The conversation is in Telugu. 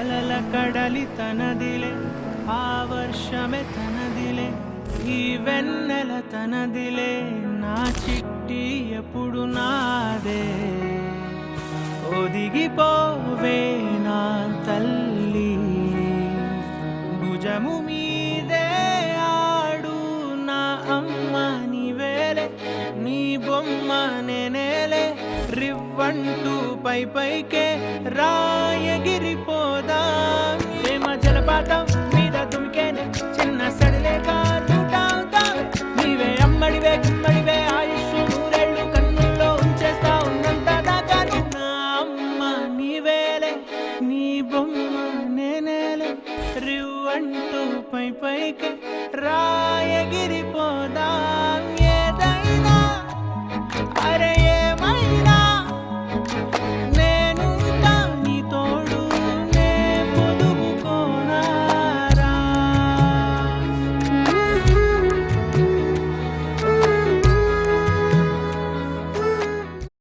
అలల కడలి తనదిలే ఆ వర్షమే తనదిలే ఈ వెన్నెల తనదిలే నా చిట్టి ఎప్పుడు నాదే ఒదిగిపోవే నా తల్లి భుజము మీదే ఆడు నా అమ్మ నీవేలే నీ బొమ్మ నేనేలే రివ్వంటూ పైకే రాయగిరిపోదా ప్రేమ జలపాతం మీద దుమికేనే చిన్న సడిలే కాదుటావుతా నీవే అమ్మడివే గుమ్మడివే ఆయుష్ నూరేళ్ళు కన్నుల్లో ఉంచేస్తా ఉన్నంత దాకా నా అమ్మ నీవేలే నీ బొమ్మ నేనేలే రివ్వంటూ పైకే రా